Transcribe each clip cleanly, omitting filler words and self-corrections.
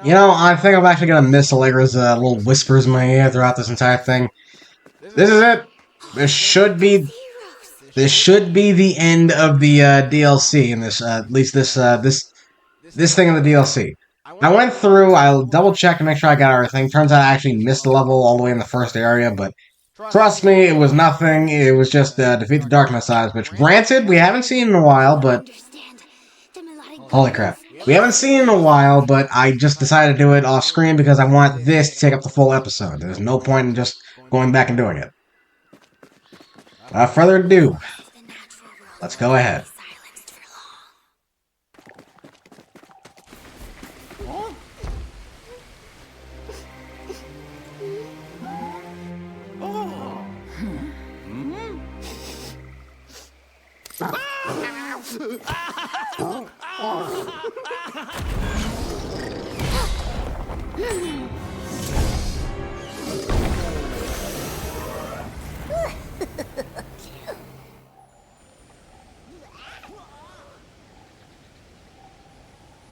You know, I think I'm actually gonna miss Allegra's little whispers in my ear throughout this entire thing. This is it. This should be the end of the DLC in this, at least this thing in the DLC. I went through, I double checked to make sure I got everything. Turns out I actually missed a level all the way in the first area, but trust me, it was nothing. It was just defeat the Dark Messiahs, which granted we haven't seen in a while, but holy crap. We haven't seen in a while, but I just decided to do it off screen because I want this to take up the full episode. There's no point in just going back and doing it. Without further ado, let's go ahead.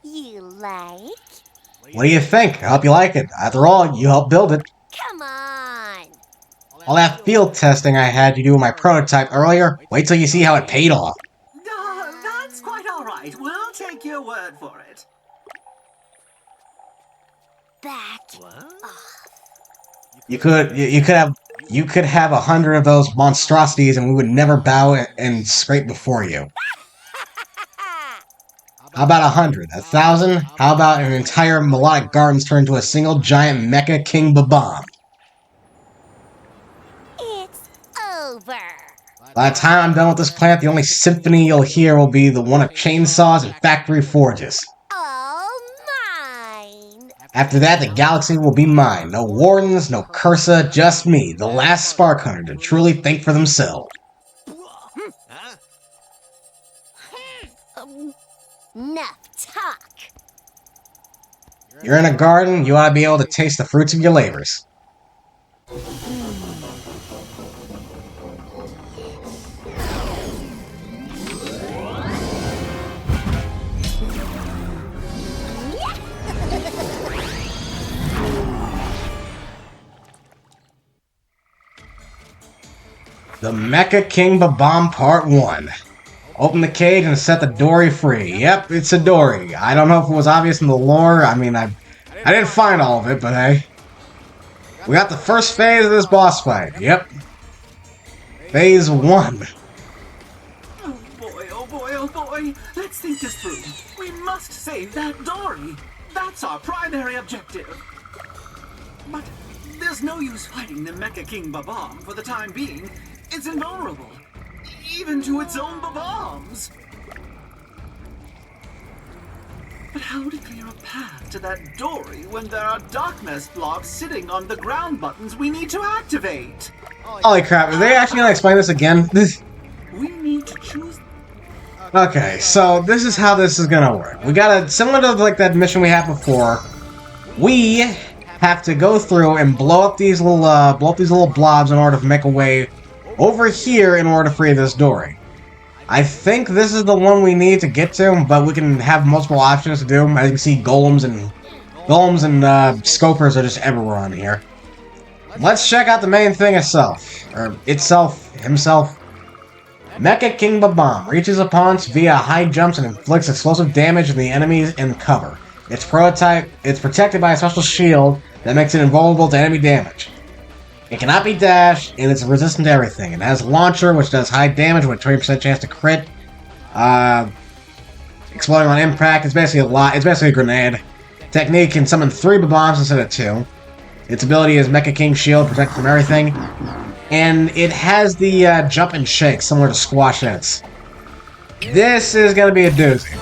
You like? What do you think? I hope you like it. After all, you helped build it. Come on! All that field testing I had you do with my prototype earlier, wait till you see how it paid off. That's quite alright. We'll take your word for it. Back off. You could have 100 of those monstrosities and we would never bow and scrape before you. How about 100? 1,000? How about an entire melodic gardens turned into a single giant mecha king bomb? It's over. By the time I'm done with this plant, the only symphony you'll hear will be the one of chainsaws and factory forges. All mine. After that, the galaxy will be mine. No wardens, no Cursa, just me, the last Sparkhunter, to truly think for themselves. Enough talk. You're in a garden, you ought to be able to taste the fruits of your labors. The Mecha King Bomb Part 1. Open the cage and set the dory free. Yep, it's a dory. I don't know if it was obvious in the lore. I mean, I didn't find all of it, but hey. We got the first phase of this boss fight. Yep. Phase 1. Oh boy, oh boy, oh boy. Let's think this through. We must save that dory. That's our primary objective. But there's no use fighting the Mecha King Babam for the time being. It's invulnerable. Even to its own bombs. But how to clear a path to that dory when there are darkness blobs sitting on the ground buttons we need to activate? Holy crap, are they actually gonna explain this again? We need to choose. Okay, so this is how this is gonna work. We gotta, similar to like that mission we had before, we have to go through and blow up these little blobs in order to make a way over here in order to free this dory. I think this is the one we need to get to, but we can have multiple options to do. As you can see, golems and scopers are just everywhere on here. Let's check out the main thing itself. Himself. Mecha King Babam reaches opponents via high jumps and inflicts explosive damage to the enemies in cover. It's protected by a special shield that makes it invulnerable to enemy damage. It cannot be dashed, and it's resistant to everything. It has a launcher, which does high damage with a 20% chance to crit. Exploding on impact. It's basically a grenade. Technique can summon 3 bombs instead of 2. Its ability is Mecha King Shield, protect from everything. And it has the jump and shake, similar to Squash Ents. This is gonna be a doozy.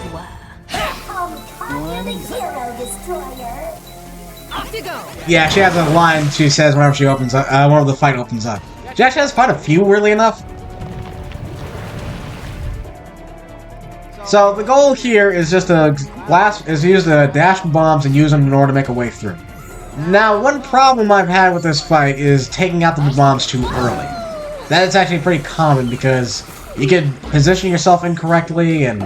Yeah, she has a line she says whenever she opens up, whenever the fight opens up. She actually has quite a few, weirdly enough. So the goal here is just to use the dash bombs and use them in order to make a way through. Now, one problem I've had with this fight is taking out the bombs too early. That is actually pretty common because you can position yourself incorrectly, and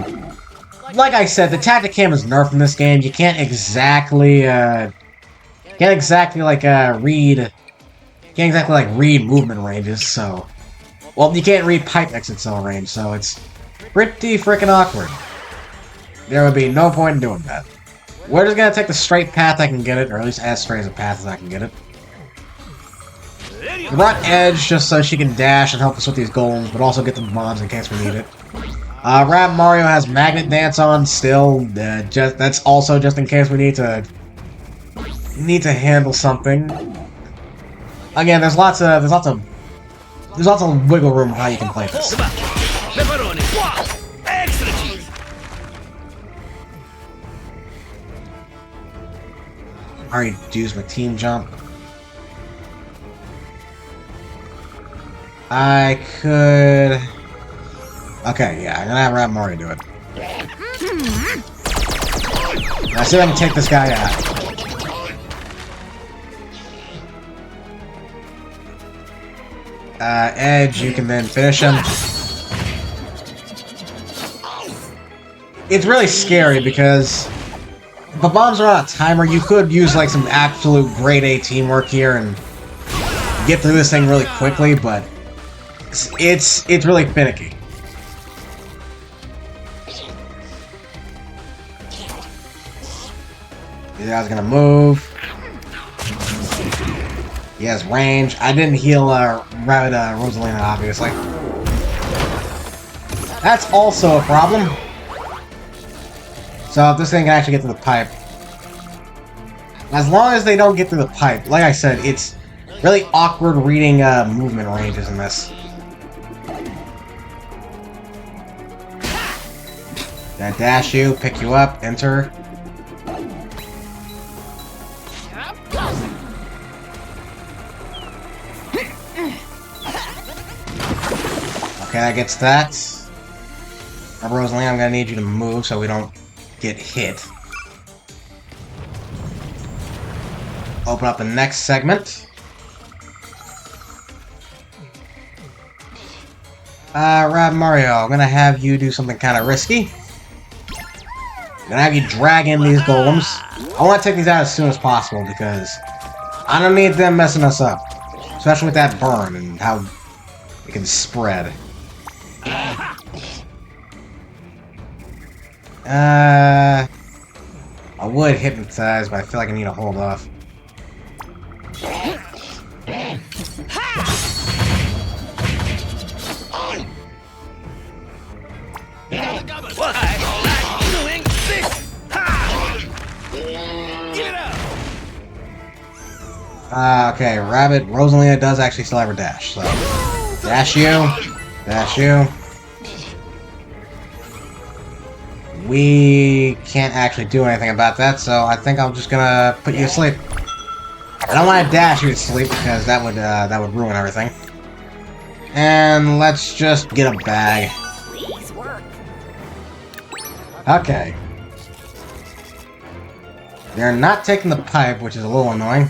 like I said, the Tacticam is nerfed in this game. You can't exactly, read movement ranges, so... Well, you can't read pipe exit cell range, so it's pretty freaking awkward. There would be no point in doing that. We're just gonna take the straight path I can get it, or at least as straight as a path as I can get it. We brought Edge just so she can dash and help us with these golems, but also get the mobs in case we need it. Rab Mario has Magnet Dance on still. That's also just in case we need to handle something. Again, there's lots of wiggle room of how you can play this. Already used my team jump. I could... Okay, yeah, I'm gonna have Rab Mario do it. Let's see if I can take this guy out. Edge, you can then finish him. It's really scary because if the bombs are on a timer, you could use like some absolute grade A teamwork here and get through this thing really quickly, but it's really finicky. This guy's gonna move. He has range. I didn't heal Rabbid Rosalina, obviously. That's also a problem. So if this thing can actually get to the pipe. As long as they don't get through the pipe, like I said, it's really awkward reading movement ranges in this. Gonna dash you, pick you up, enter. Okay, that gets that. Rosalina, I'm gonna need you to move so we don't get hit. Open up the next segment. Rab Mario, I'm gonna have you do something kind of risky. I'm gonna have you drag in these golems. I want to take these out as soon as possible because I don't need them messing us up. Especially with that burn and how it can spread. I would hypnotize, but I feel like I need to hold off. Okay, Rabbid Rosalina does actually still have her dash, so dash you, dash you. We can't actually do anything about that, so I think I'm just gonna put you to sleep. I don't want to dash you to sleep because that would ruin everything. And let's just get a bag. Please work. Okay. They're not taking the pipe, which is a little annoying.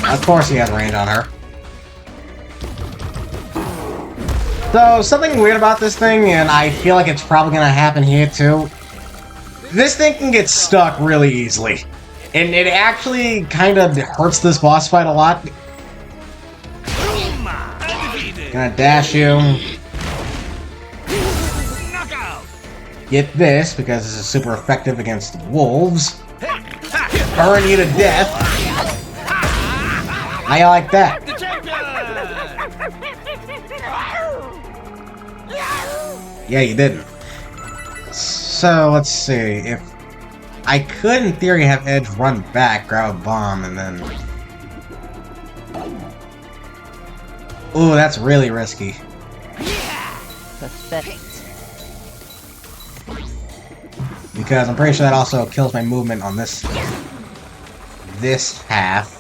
Of course he has range on her. So, something weird about this thing, and I feel like it's probably gonna happen here too. This thing can get stuck really easily. And it actually kind of hurts this boss fight a lot. Gonna dash you. Get this, because this is super effective against wolves. Burn you to death. How you like that? Yeah, you didn't. So, let's see. If I could, in theory, have Edge run back, grab a bomb, and then... Ooh, that's really risky. Pathetic. Because I'm pretty sure that also kills my movement on this half.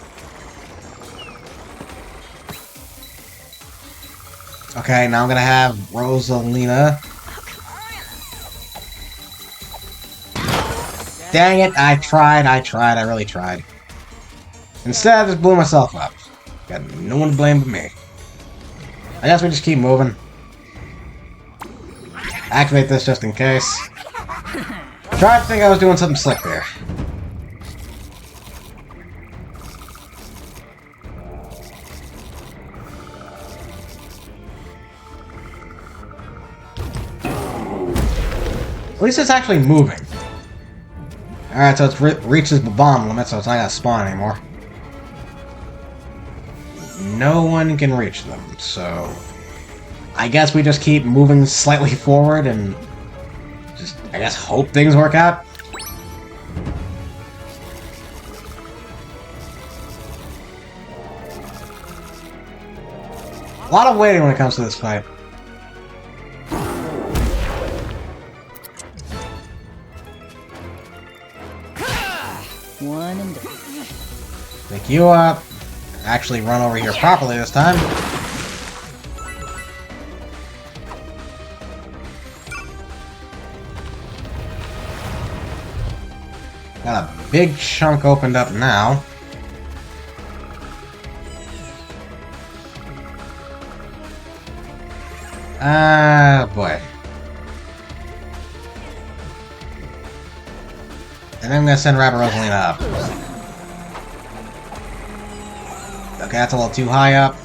Okay, now I'm gonna have Rosalina. Dang it, I really tried. Instead, I just blew myself up. Got no one to blame but me. I guess we just keep moving. Activate this just in case. Tried to think I was doing something slick there. At least it's actually moving. Alright, so it's reaches the bomb limit, so it's not gonna spawn anymore. No one can reach them, so... I guess we just keep moving slightly forward and... just, I guess, hope things work out? A lot of waiting when it comes to this fight. One and done. Pick you up. Actually run over here properly this time. Got a big chunk opened up now. Ah, boy. And I'm gonna send Rosalina up. Okay, that's a little too high up.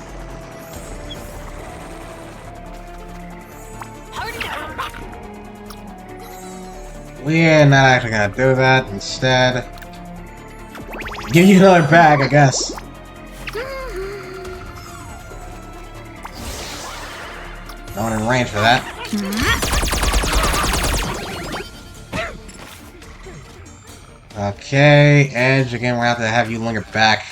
We're not actually gonna do that. Instead, give you another bag, I guess. No one in range for that. Okay, Edge, again, we're gonna have to have you linger back.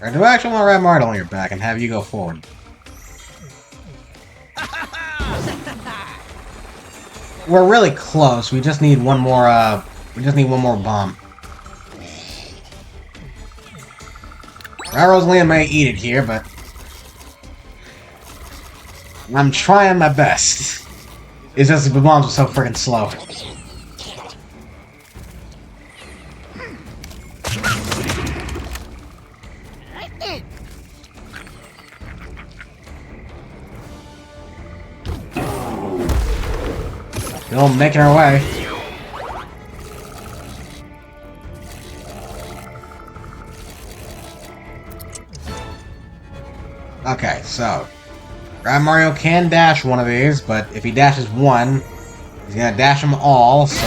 Or do I actually want Rabbids to linger back and have you go forward? We're really close. We just need one more, bomb. Rosalina may eat it here, but... I'm trying my best. It's just the bombs are so freaking slow. Still making our way. Okay, so Mario can dash one of these, but if he dashes one, he's gonna dash them all, so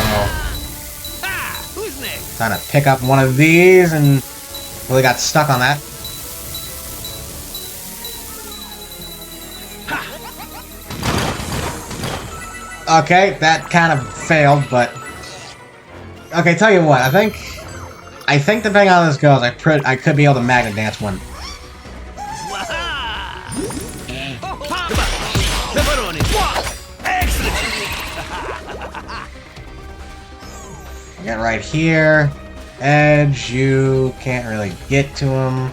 Who's next? trying to pick up one of these and really got stuck on that. Okay, that kind of failed, but... Okay, tell you what, I think depending on how this goes, I could be able to Magnet Dance one. Get right here. Edge, you can't really get to him.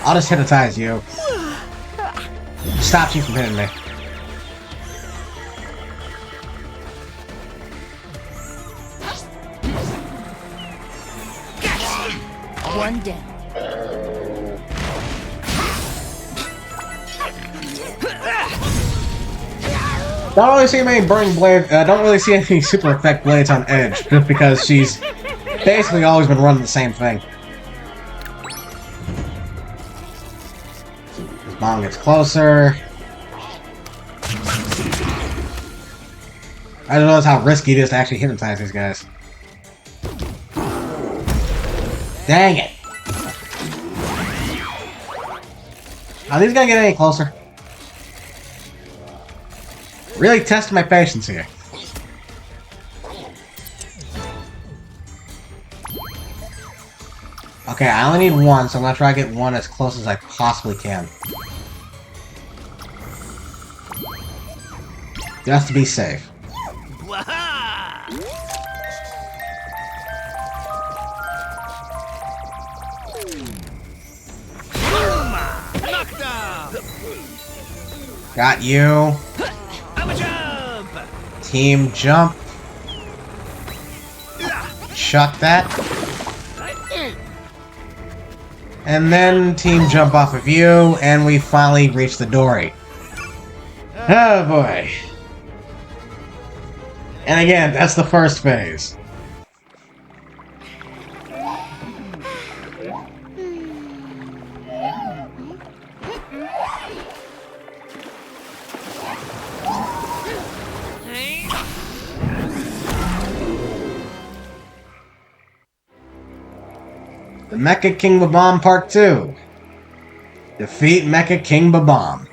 I'll just hypnotize you. Stops you from hitting me. One down. Don't really see any burning blade. Don't really see any super effect blades on Edge, just because she's basically always been running the same thing. This bomb gets closer. I don't know how risky it is to actually hypnotize these guys. Dang it! Are these gonna get any closer? Really testing my patience here. Okay, I only need one, so I'm gonna try to get one as close as I possibly can. Just to be safe. Got you. Team jump. Chuck that. And then team jump off of you, and we finally reach the dory. Oh boy. And again, that's the first phase. The Mecha King Babam Part 2. Defeat Mecha King Babam.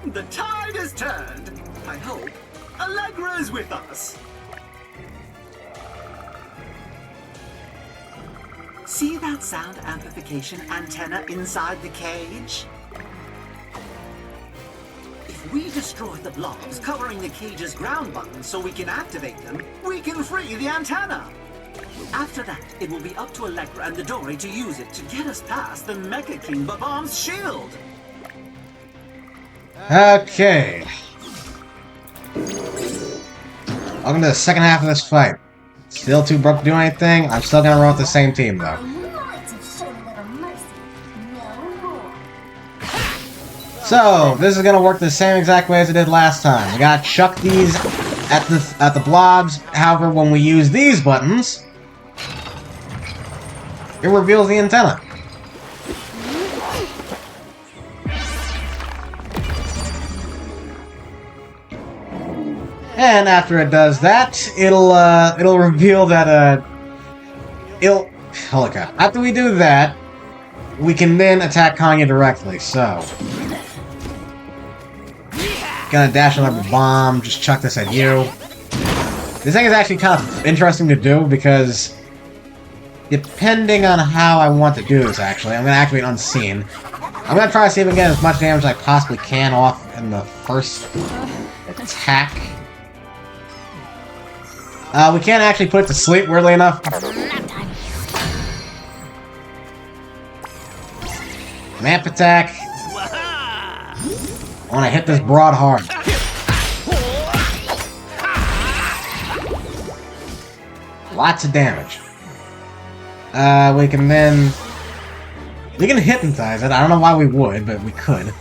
The tide has turned. I hope Allegra is with us. See that sound amplification antenna inside the cage? If we destroy the blobs covering the cage's ground buttons so we can activate them, we can free the antenna. After that, it will be up to Allegra and the Dory to use it to get us past the Mecha King Babam's shield. Okay. Welcome to the second half of this fight. Still too broke to do anything. I'm still gonna roll with the same team though. So this is gonna work the same exact way as it did last time. We gotta chuck these at the blobs. However, when we use these buttons, it reveals the antenna. And after it does that, it'll reveal that holy crap. After we do that, we can then attack Kanya directly. So gonna dash another bomb, just chuck this at you. This thing is actually kind of interesting to do because depending on how I want to do this, actually, I'm gonna activate Unseen. I'm gonna try to see if I can get as much damage as I possibly can off in the first attack. We can't actually put it to sleep, weirdly enough. Map attack. I want to hit this broad hard. Lots of damage. We can hypnotize it. I don't know why we would, but we could.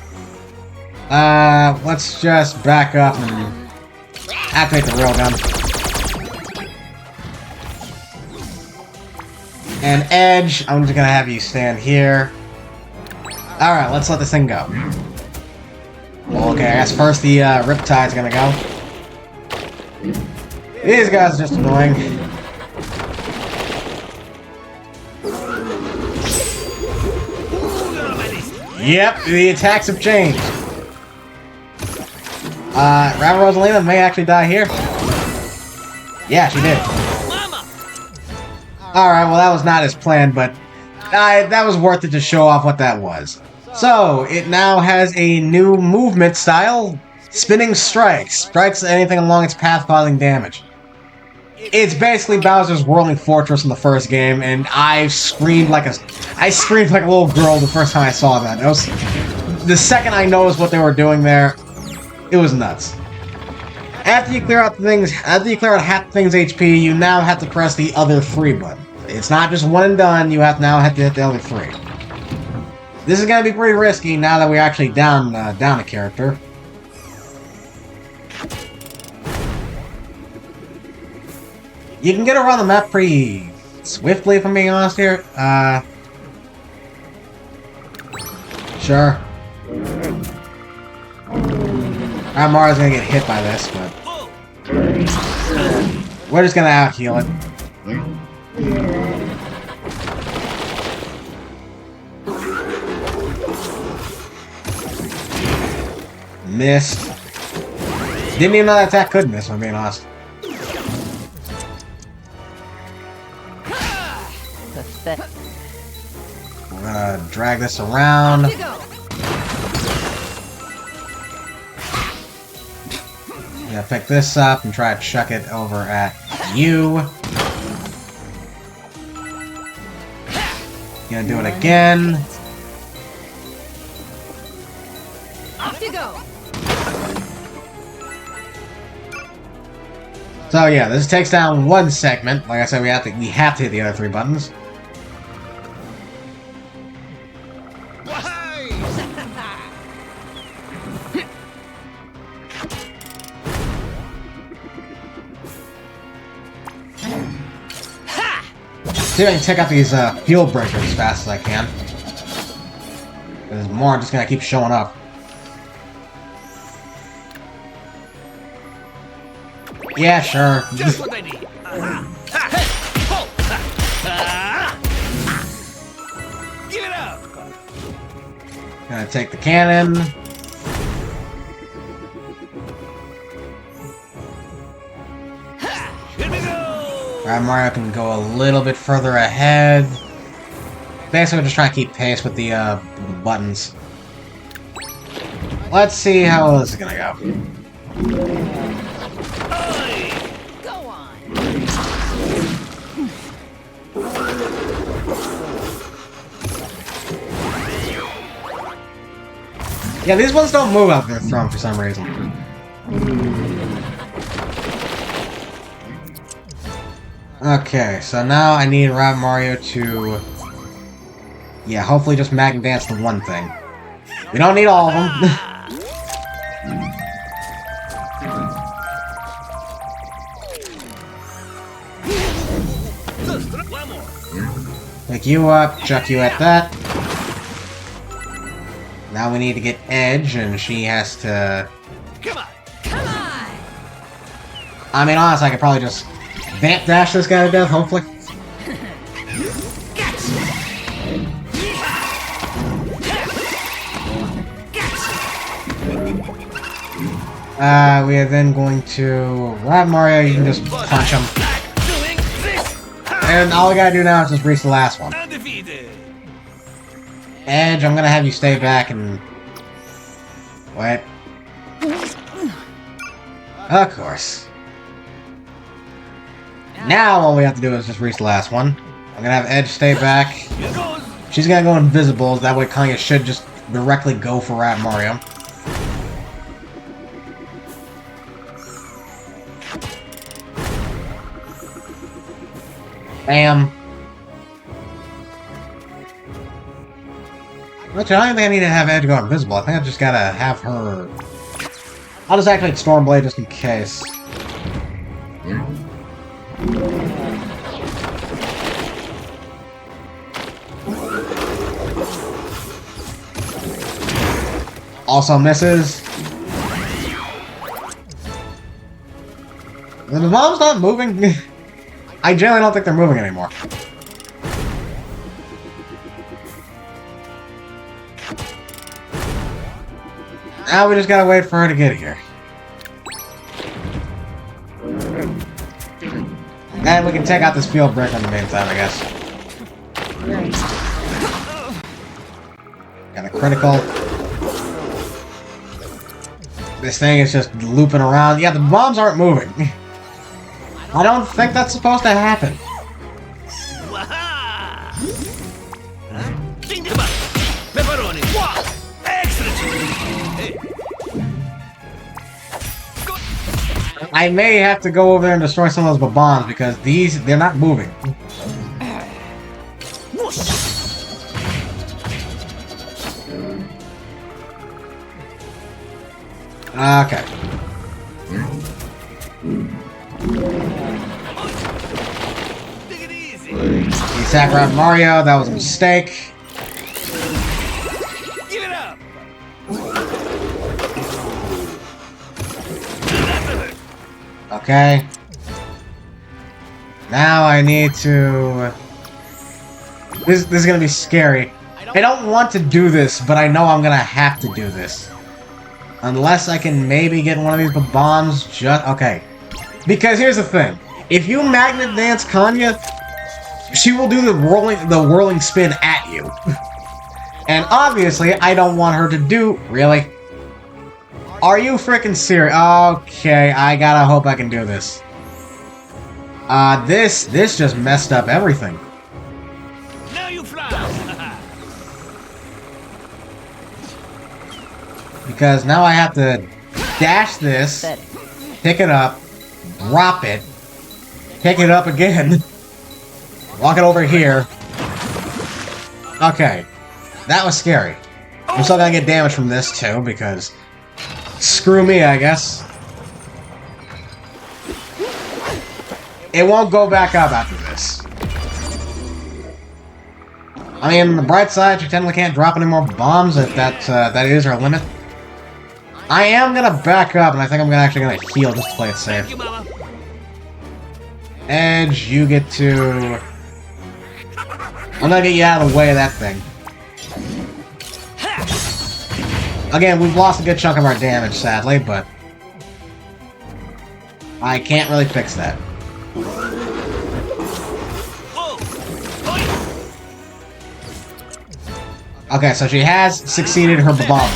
Let's just back up and activate the railgun. And Edge, I'm just gonna have you stand here. Alright, let's let this thing go. Okay, I guess first the Riptide's gonna go. These guys are just annoying. Yep, the attacks have changed. Rabbi Rosalina may actually die here. Yeah, she did. Alright, well that was not as planned, but that was worth it to show off what that was. So, it now has a new movement style, Spinning Strikes. Strikes anything along its path causing damage. It's basically Bowser's Whirling Fortress in the first game, and I screamed like a little girl the first time I saw that. The second I noticed what they were doing there, it was nuts. After you clear out half the thing's HP, you now have to press the other 3 button. It's not just one and done, you now have to hit the other 3. This is gonna be pretty risky now that we're actually down a character. You can get around the map pretty swiftly, if I'm being honest here. Sure. Mara's gonna get hit by this, but we're just gonna out-heal it. Missed. Didn't even know that attack could miss, if I'm being honest. We're gonna drag this around. I'm gonna pick this up and try to chuck it over at you. Gonna do it again. Off you go. So yeah, this takes down one segment. Like I said, we have to hit the other 3 buttons. See if I can take out these field breakers as fast as I can. There's more just gonna keep showing up. Yeah, sure. Just what I need. Give it up. Gonna take the cannon. Here we go. Mario can go a little bit further ahead. Basically, we're just trying to keep pace with the buttons. Let's see how this is gonna go. Go on. Yeah, these ones don't move out their throne for some reason. Okay, so now I need Rabbid Mario to... yeah, hopefully just Magnet Dance the one thing. We don't need all of them. One more. Pick you up, chuck you at that. Now we need to get Edge, and she has to... Come on. Come on. I mean, honestly, I could probably just vamp dash this guy to death, hopefully. We are then going to... Rabbid Mario, you can just punch him. Doing this. And all we gotta do now is just reach the last one. Undefeated. Edge, I'm gonna have you stay back and... wait. Of course. Now all we have to do is just reach the last one. I'm gonna have Edge stay back. Here goes. She's gonna go invisible, that way Kanya should just directly go for Rabbid Mario. Bam. Actually, I don't think I need to have Edge go invisible. I think I just gotta have her... I'll just activate Stormblade just in case. Also misses. The bomb's not moving. I generally don't think they're moving anymore. Now we just gotta wait for her to get here. And we can take out this field break in the meantime, I guess. Got a critical. This thing is just looping around. Yeah, the bombs aren't moving. I don't think that's supposed to happen. Waha! Think about it. Pepperoni. Wow! Extra cheese. Hey. I may have to go over there and destroy some of those bombs because they're not moving. Whoosh! Okay. Take it easy. You attack Rabbid Mario, that was a mistake. Give it up. Okay. Now I need to... This is gonna be scary. I don't want to do this, but I know I'm gonna have to do this. Unless I can maybe get one of these bombs just... Okay. Because here's the thing. If you Magnet Dance Kanya, she will do the whirling spin at you. And obviously, I don't want her to do... Really? Are you freaking serious? Okay, I gotta hope I can do this. This just messed up everything. Now you fly. Because now I have to dash this, pick it up, drop it, pick it up again, walk it over here. Okay, that was scary. I'm still gonna get damage from this too, because screw me, I guess. It won't go back up after this. I mean, on the bright side, she technically can't drop any more bombs if that is her limit. I am gonna back up, and I think I'm actually gonna heal just to play it safe. Thank you, Mama. Edge, you get to... I'm gonna get you out of the way of that thing. Again, we've lost a good chunk of our damage, sadly, but... I can't really fix that. Okay, so she has succeeded her bomb.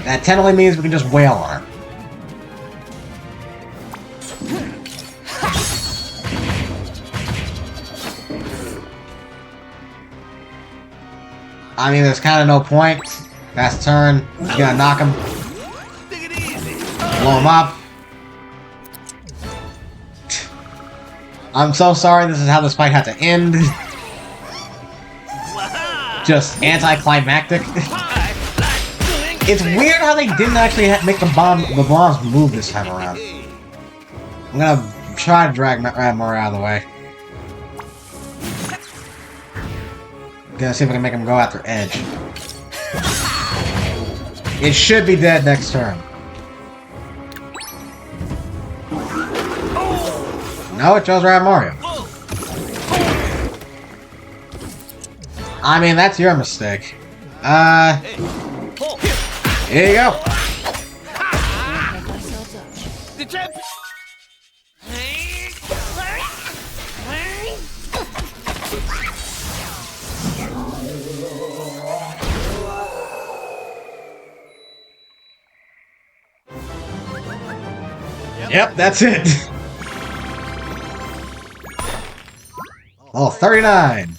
That technically means we can just wail on her. I mean, there's kind of no point. Fast turn. He's gonna knock him. Take it easy. Blow him up. I'm so sorry this is how this fight had to end. Just anticlimactic. It's weird how they didn't actually make the bombs move this time around. I'm gonna try to drag more out of the way. Gonna see if I can make him go after Edge. It should be dead next turn. No, it chose right at Mario. I mean, that's your mistake. Here you go. The champ. Yep, that's it. Oh, 39.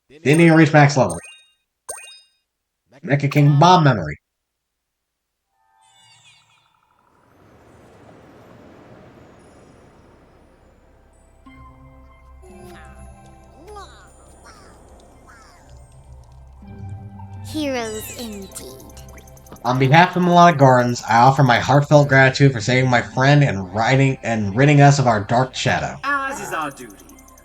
Didn't even reach max level. Mecha King bomb memory. Heroes indeed. On behalf of the Melodic Gardens, I offer my heartfelt gratitude for saving my friend and ridding us of our dark shadow. As is our duty.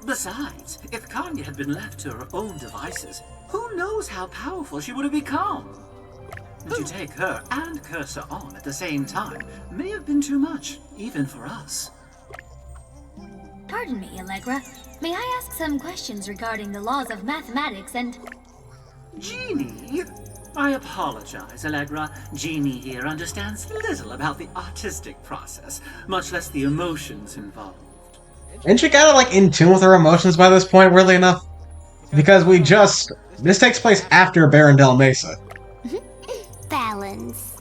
Besides, if Kanya had been left to her own devices, who knows how powerful she would have become? And to take her and Cursor on at the same time may have been too much, even for us. Pardon me, Allegra. May I ask some questions regarding the laws of mathematics and... Genie? I apologize, Allegra. Genie here understands little about the artistic process, much less the emotions involved. Isn't she kind of like in tune with her emotions by this point, weirdly enough? Because this takes place after Barrendel Mesa. Balance.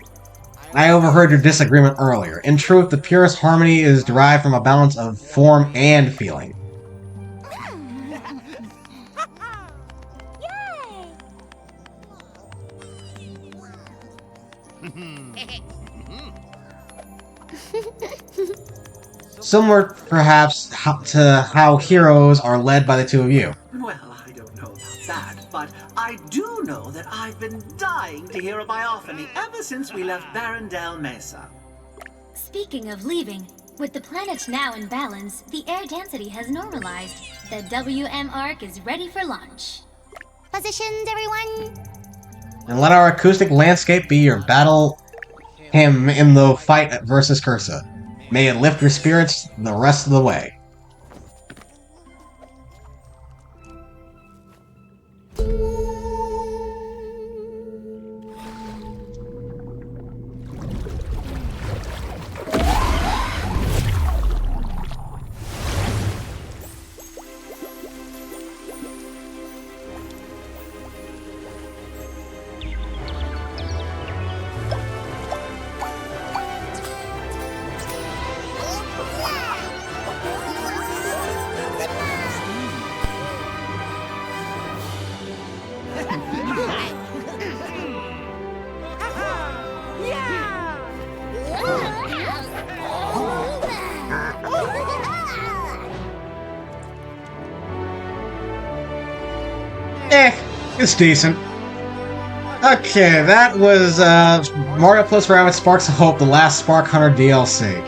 I overheard your disagreement earlier. In truth, the purest harmony is derived from a balance of form and feeling. Similar, perhaps, to how heroes are led by the two of you. Well, I don't know about that, but I do know that I've been dying to hear a biophony ever since we left Barrendel Mesa. Speaking of leaving, with the planet now in balance, the air density has normalized. The WM arc is ready for launch. Positions, everyone. And let our acoustic landscape be your battle hymn in the fight versus Cursa. May it lift your spirits the rest of the way. It's decent. Okay, that was Mario plus Rabbids Sparks of Hope, the Last Sparkhunter DLC.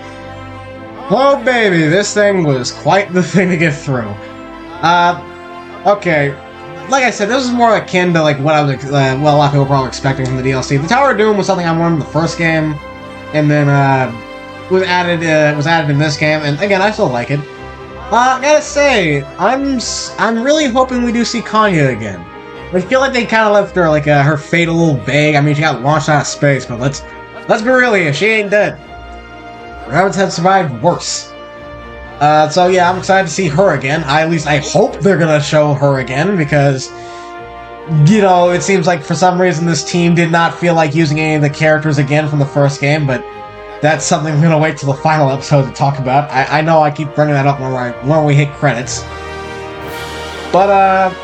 Oh baby, this thing was quite the thing to get through. Okay, like I said, this was more akin to like what I was, what a lot of people were probably expecting from the DLC. The Tower of Doom was something I wanted in the first game, and then was added in this game, and again, I still like it. I gotta say, I'm really hoping we do see Kanya again. I feel like they kind of left her like her fate a little vague. I mean, she got launched out of space, but let's be real here. She ain't dead. Rabbids have survived worse. So yeah, I'm excited to see her again. At least I hope they're gonna show her again because, you know, it seems like for some reason this team did not feel like using any of the characters again from the first game, but that's something we're gonna wait till the final episode to talk about. I know I keep bringing that up when we hit credits. But,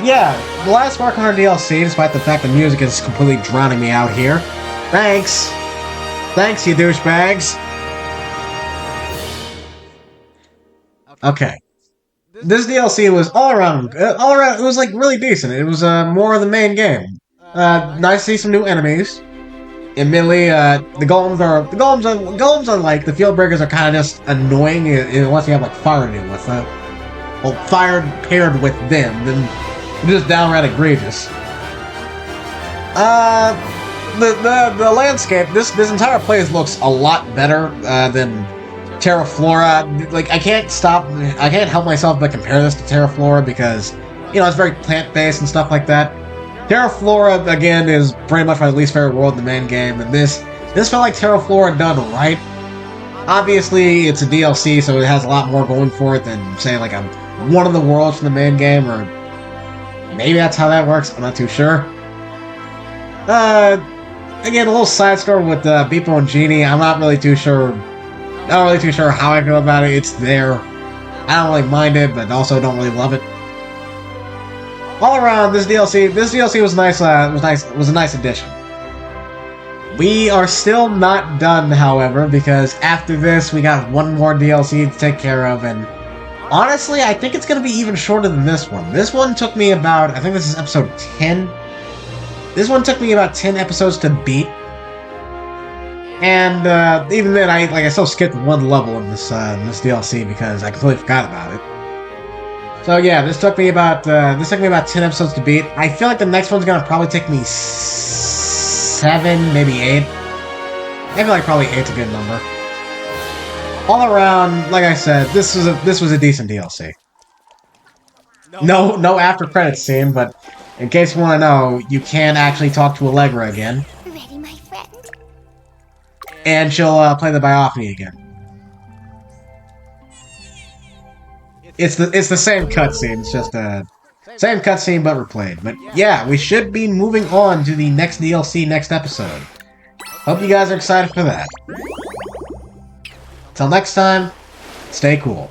yeah, the Last Sparkhunter DLC, despite the fact the music is completely drowning me out here. Thanks! Thanks, you douchebags! Okay. This DLC was all around, it was like really decent. It was more of the main game. Nice to see some new enemies. Admittedly, the golems are like, the field breakers are kind of just annoying unless you have like fire to deal with. Well, fire paired with them, then they're just downright egregious. The landscape, this entire place looks a lot better than Terra Flora. Like, I can't help myself but compare this to Terra Flora because, you know, it's very plant-based and stuff like that. Terra Flora, again, is pretty much my least favorite world in the main game, and this felt like Terra Flora done right. Obviously, it's a DLC, so it has a lot more going for it than, say, like one of the worlds from the main game, or maybe that's how that works, I'm not too sure. Again, a little side story with Beepo and Genie, I'm not really too sure how I feel about it. It's there. I don't really mind it, but also don't really love it. All around, this DLC was nice. Was a nice addition. We are still not done, however, because after this we got one more DLC to take care of, and honestly, I think it's going to be even shorter than this one. This one took me about, I think this is episode 10. This one took me about 10 episodes to beat, and even then, I still skipped one level in this DLC because I completely forgot about it. So yeah, this took me about 10 episodes to beat. I feel like the next one's gonna probably take me 7, maybe 8. I feel like probably 8's a good number. All around, like I said, this was a decent DLC. No after credits scene, but in case you want to know, you can actually talk to Allegra again, Ready, my friend? and she'll play the Biophony again. It's the same cutscene. It's just same cutscene but replayed. But yeah, we should be moving on to the next DLC next episode. Hope you guys are excited for that. Till next time, stay cool.